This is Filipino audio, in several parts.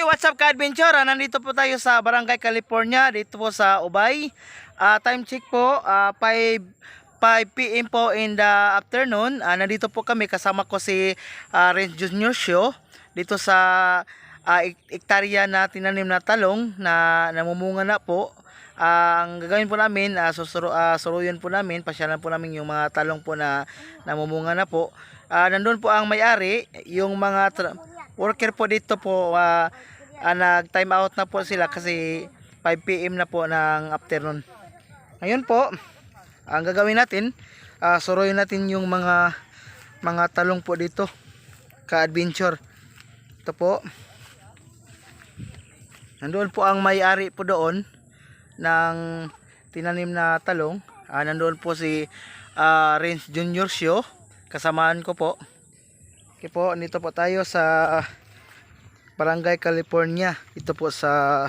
what's up ka-adventure? Nandito po tayo sa Barangay California, dito po sa Ubay. Time check po, 5 p.m. po in the afternoon. Nandito po kami, kasama ko si Renz Junior Show dito sa ektarya na tinanim na talong na namumunga na po. Ang gagawin po namin, suruyan po namin, pasyalan po namin yung mga talong po na namumunga na po. Nandun po ang may-ari, yung mga worker po dito po, nag-time out na po sila kasi 5 p.m. na po ng afternoon. Ngayon po, ang gagawin natin, suruyin natin yung mga talong po dito, ka-adventure. Ito po. Nandoon po ang may-ari po doon ng tinanim na talong. Nandoon po si Renz Junior Show, kasamaan ko po. Okay po, nito po tayo sa Barangay California. Ito po sa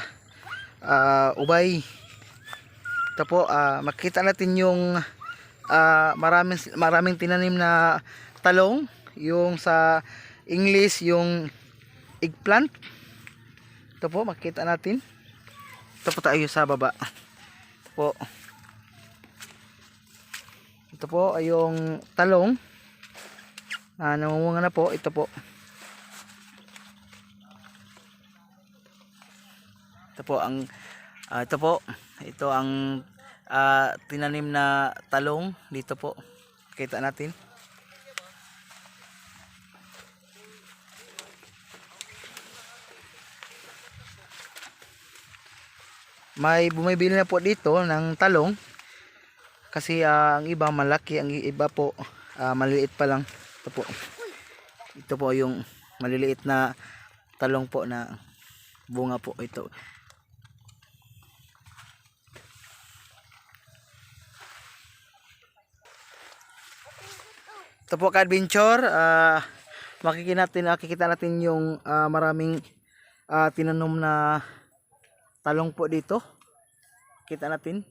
Ubay. Ito po, makita natin yung maraming tinanim na talong. Yung sa English, yung eggplant. Ito po, makita natin. Ito po tayo sa baba. Ito po. Ito po ay yung talong. Namumunga na po. Ito po. Ito po ang ito ang tinanim na talong dito po. Kita natin. May bumibili na po dito ng talong kasi ang iba malaki, ang iba po maliliit pa lang. Ito po yung maliliit na talong po na bunga po ito. Ito po ka-adventure, makikita natin yung maraming tinanom na talong po dito. Kita natin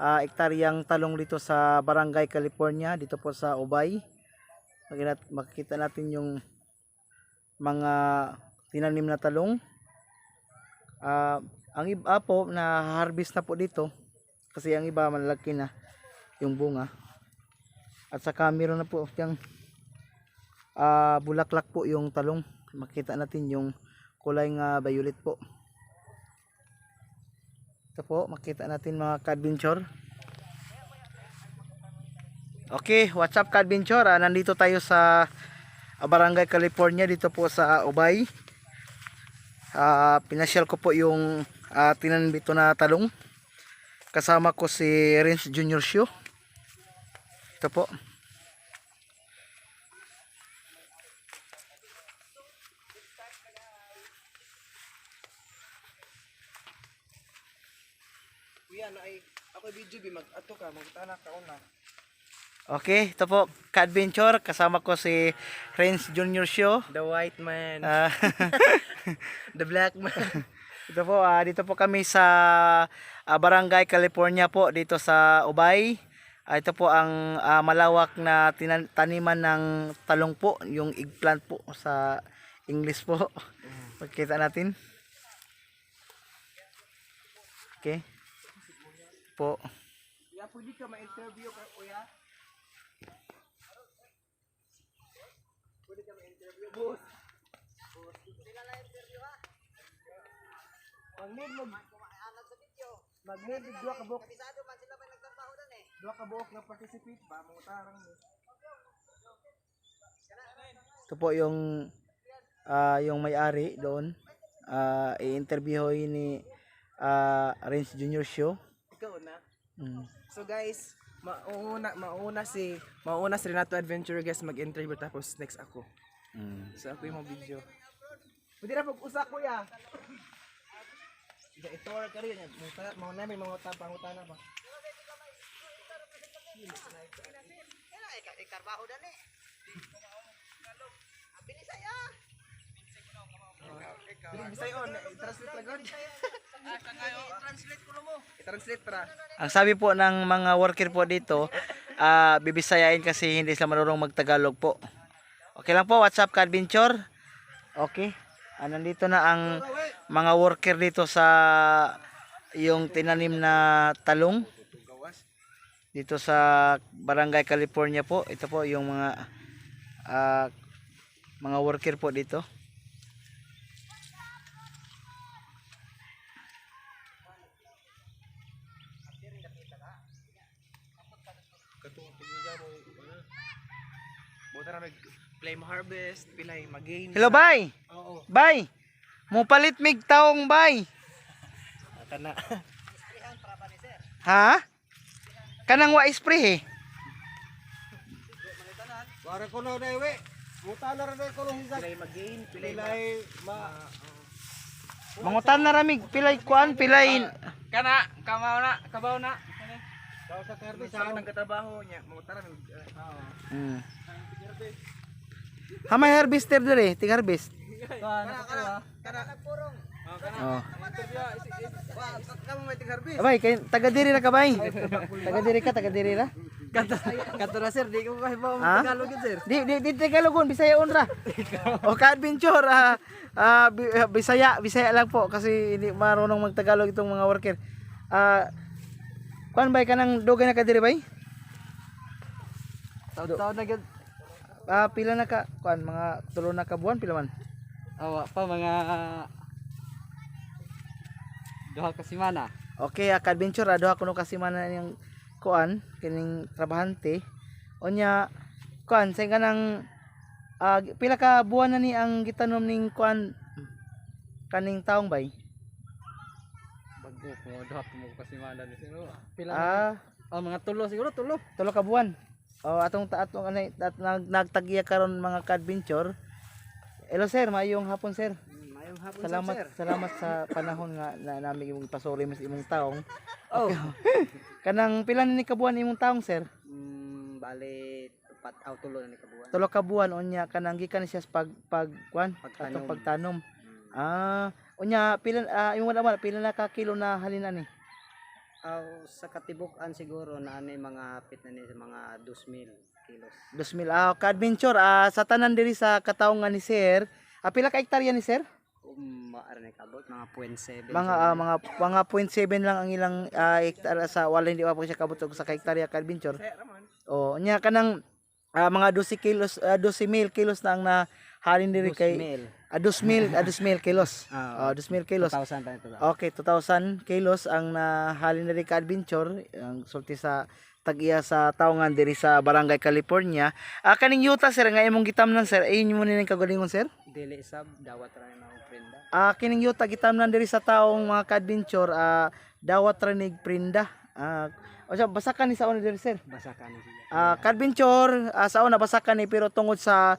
ektaryang talong dito sa Barangay California, dito po sa Ubay. Makikita natin yung mga tinanim na talong. Ang iba po na harvest na po dito kasi ang iba malaki na yung bunga. At saka meron na po yung bulaklak po yung talong. Makita natin yung kulay nga violet po. Ito po, makita natin mga ka-adventure. Okay, what's up ka-adventure? Nandito tayo sa Barangay California, dito po sa Ubay. Pinasyal ko po yung tinanim dito na talong. Kasama ko si Renz Junior Show. Ito po. Kuya, ako video mag-ato ka, magtana ka una. Okay, ito po ka-adventure, kasama ko si Renz Junior Show. The white man. The black man. Ito po, dito po kami sa Barangay California po, dito sa Ubay. Ito po ang malawak na taniman ng talong po, yung eggplant po sa English po. Makikita natin. Okay. Po. Kuya, pwede ka ma-interview ka, kuya? Pwede ka ma-interview, boss. Sila na interview, ha? Mag-need dua ka buok. Kabisado man sila may nagtrabaho doon eh. Dua ka buok na participate ba? Mangutarang mo. Ito po yung may-ari doon. I-interviewin ni Renz Junior Show. Ikaw na. So guys, mauna si Renato Adventure guys mag-interview tapos next ako. So ako yung video. Pwede na pag-usa kuya. Ito ka rin. Mga namin mga pangutana ba? Ikarbaho na eh. Binisaya. Binisaya on. I-translate lang. I-translate ko mo. I-translate para. Ang sabi po ng mga worker po dito, bibisayain kasi hindi sila marunong magtagalog po. Okay lang po, what's up ka-adventure? Okay. Nandito na ang mga worker dito sa yung tinanim na talong dito sa Barangay California po. Ito po yung ah, mga worker po dito. Buta na play mo harvest, pilay mag-gain. Hello, bay. Oo. Bay. Mo palit mig taong bay. Kana. Ha? Kanang wa spray eh. Para ko na dewe. Muta na rin ko lang isa. Pilay mag-gain, pilay Pilay ma Mangutan na ramig pilay kuan pilay. Kana, kabaw na. daw sa karbi Sa nang katrabaho niya, mo tara Hmm. Hamay harvester dire, tig harvest. kana purong. Oh. Kamu may tig-harvest. Abay, kay taga diri ra ka bay. Taga diri ra. Kato na sir, di ko kahit ba Ha? Tagalog yun sir. Di Tagalogon, Bisayaon ra. O ka-adventure, Bisaya lang po kasi hindi marunong magtagalog itong mga worker. Kuan bay kanang dugay na ka diri bay? Taon na gid. Pila na ka kuan mga tulo na ka buwan pila man? Awa pa mga duha ka semana. Okay, ka-adventure duha kuno kasi man yung kuan kining trabahante. Onya kuan say kanang pila ka buwan na ni ang gitanom ning kuan kaning taong bay? Bago ko duha mo ka semana ni sino. Pila mga tulo siguro tulo. Tulo ka buwan. O atong nagtagiya karon mga ka-adventure. Hello sir, maayong hapon sir. Mayong hapon Salamat sa panahon nga na namin imong pasuri mas imong taong. Oh. Kanang pila ni kabuan imong taong sir? Bali tulo na ni kabuan. Tulo ka buwan unya kanang gikan siya sa pagtanom. Pagtanom. Unya pila imong wala pila na ka kilo na halina ni? Sa katibuk-an siguro na ani mga pit na ni sa mga 2,000 kilos. 2,000 ka-adventure sa tanan diri sa kataongan ni sir. Pila ka hektarya ni sir? Maaari na kabot mga 0.7. Mga 0.7 lang ang ilang hektarya sa wala hindi pa po siya kabot og sa hektarya ka-adventure. Oh, nya kanang mga 12 kilos 12,000 kilos na ang nahalin diri kay 2,000 kilos. 2,000 kilos. 2,000 pa ito. Okay, 2,000 kilos ang nahalin diri ka adventure ang sulti sa tag-iya sa taongan diri sa Barangay California. Kaning yuta sir nga imong gitamnan sir, ayun mo ni kagalingon sir? Dili sab dawat ra na akong prenda. Kining yuta gitamnan diri sa taong mga ka-adventure dawat ranig prenda. O siya basakan ni sa una diri sir. Basa ka ni siya. Ka-adventure sa una basakan ni pero tungod sa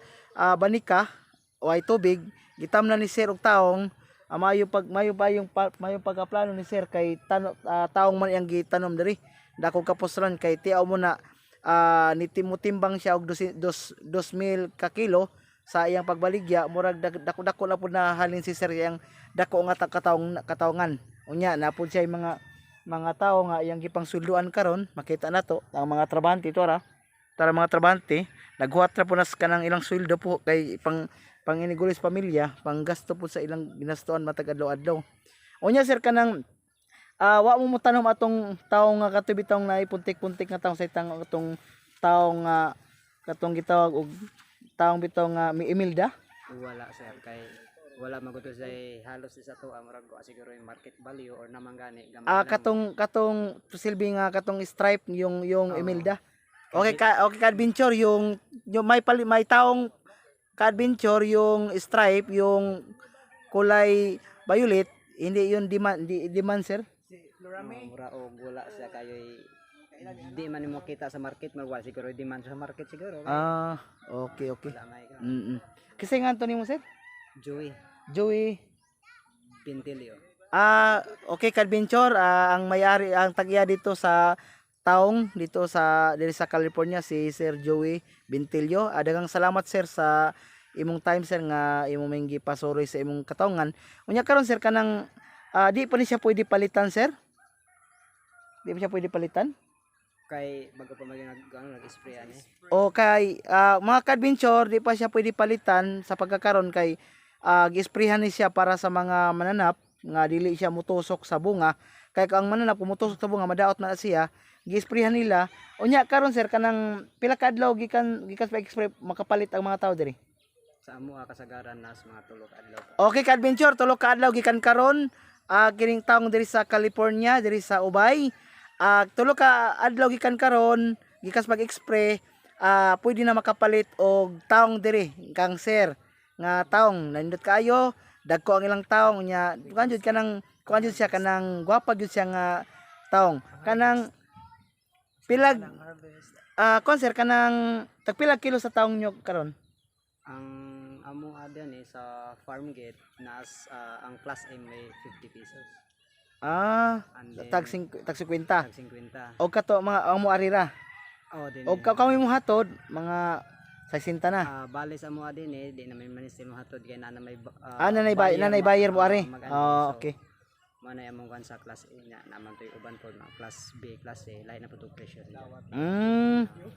banika o ay tubig gitamnan ni sir og taong mayo pagplano ni sir kay taong man iyang gitanom diri dako kapusran kay tiaw mo na nitimbang siya og 2,000 ka kilo sa iyang pagbaligya murag dako na pud na halin si sir iyang dako nga kataongan unya na pud siya mga tao nga iyang gipangsulduan karon makita nato ang mga trabahante mga trabahante naghuhat ra po nas kanang ilang sweldo po kay pang inigulis pamilya, pang gasto po sa ilang ginastuan matag adlaw-adlaw. Unya sir kanang wa mo tanom atong taong nga katubi taong naipuntik-puntik nga taong sa atong taong katong gitawag og taong bitaw nga Imelda. Wala sir kay wala maguto say halos isa to amurag ko siguro yung market value or namang gani gamay. Katong silbi nga katong stripe yung Imelda. Okay ka adventure yung may taong ka-adventure yung stripe yung kulay violet hindi yun demand sir. Mura o gula siya kayo di man mo kita sa market wala siguro demand sa market siguro. Okay. Wala may ka. Kasi nga Anthony mo sir? Joey Pintilio. Okay ka-adventure ang may-ari ang tag-iya dito sa taong dito diri sa California si Sir Joey Bintilio. Daghang salamat sir sa imong time sir nga imong minggi pasoroy sa imong kataongan. Unya karon sir kanang di pa ni siya pwede palitan sir? Di pa siya pwede palitan? Kay bago pa nag-spray ani. O kay mga ka-adventure di pa siya pwede palitan sa pagkakaron kay gisprehan ni siya para sa mga mananap nga dili siya mutusok sa bunga. Kay ang mananap kumutusok sa bunga madaot man na siya, gisprehan nila. Unya karon sir kanang pila ka adlaw gikan sa spray makapalit ang mga tao diri. Sa amo kasagaran nas mga tulo ka adlaw. Okay ka adventure tulo ka adlaw gikan karon kining taong diri sa California diri sa Ubay. Tulo ka adlaw gikan karon gikas pag-spray pwede na makapalit og taong diri kang sir nga taong nindot kaayo dagko ang ilang taong nya kuan jud siya kanang gwapa jud siya nga taong kanang pilag kuan sir kanang tagpila kilo sa taong nyo karon. Ang amo adyan sa farm gate nas ang class A may 50 pesos. And then, tag 50 tag 50. og kato mga ang mo arira Oh, din. og kami mo hatod mga 60 na. Bali sa amo din di na may manistim hatod kay na may Nanay buyer mo ari. Okay. Manay among kan sa class A nya naman toy uban pod mga class B, class C, lain na po to presyo.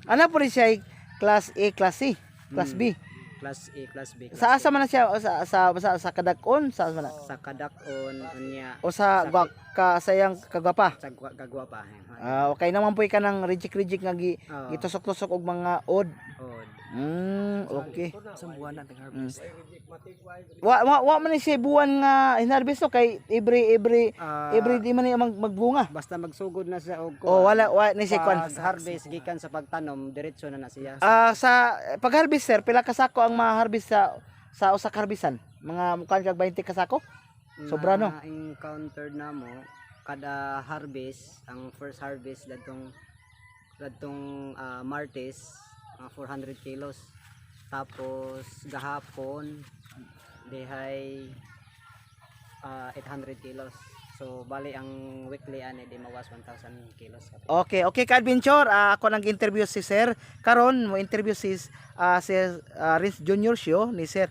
Ano po rin siya class A, class C, class B. Class A, class B. Class Sa asa man na siya sa kadakon sa asa man na? sa kadakon unya O sa sayang kagwapa. sa gagwapa. Okay naman po ka ng rejik nga Oo. gitusok-tusok og mga odd. Od. Okay. Sa buwan natin harvest. Wa man ni siya buwan nga hinarvest no kay every di man niya magbunga. Basta magsugod na siya og Wala ni siya kwan. harvest gikan sa pagtanom diretso na siya. Sa pag-harvest sir, pila ka sako ang ma-harvest sa usa ka harvestan? Mga mukha kag 20 ka sako? Sobra no? Encountered na mo kada harvest, ang first harvest dadtong Martes 400 kilos. Tapos gahapon dihay 800 kilos. So bali ang weekly ani di mawas 1,000 kilos. Okay ka adventure. Ako nag-interview si Sir. Karon mo interview si Rins Junior Show ni Sir.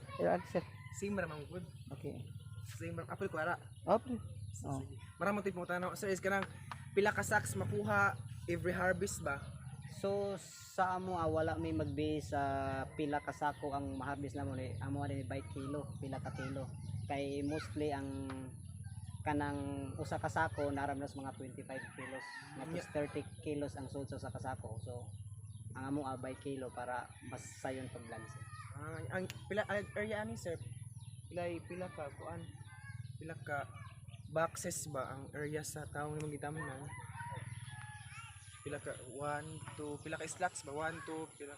Sir. Same ramang good. Okay. Same ram apil ko ara. Okay. Maraming tip mo tanong sir is kanang pila ka sacks makuha every harvest ba? So sa amo wala may magbi sa pila ka sako ang ma-harvest namo ni amo ani by kilo, pila ka kilo. Kay mostly ang kanang usa ka sako naram nas mga 25 kilos, tapos 30 kilos ang sud sa kasako. So ang amo by kilo para mas sayon paglanse. Ang pila area ani sir? Pila ka kuan? Pila ka boxes ba ang area sa taong imong gitaman na? Pila ka 1 2 pila ka slots ba 1 2 pila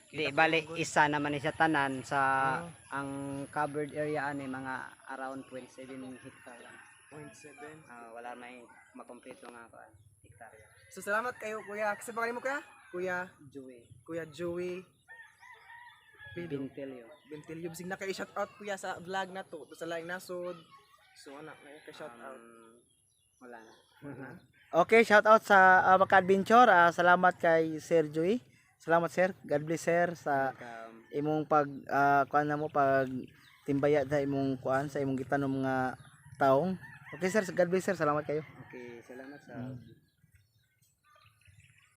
Di bali isa naman ni siya tanan sa ang covered area ani mga around 0.7 hectare lang. 0.7. Wala may makompleto nga kuan hektarya. So salamat kayo kuya. Kasi pangalan mo kuya? Kuya Joey Bintelyo. Bentilio. Bisig na kayo shout out kuya sa vlog na to. To sa laing nasod. So anak na ka shout out. Wala na. Okay, shout out sa Maka-Adventure. Salamat kay Sir Joey. Salamat sir. God bless sir sa imong kuan na mo pag timbaya sa imong kuan sa imong gitanom nga taong. Okay sir, God bless sir. Salamat kayo. Okay, salamat sa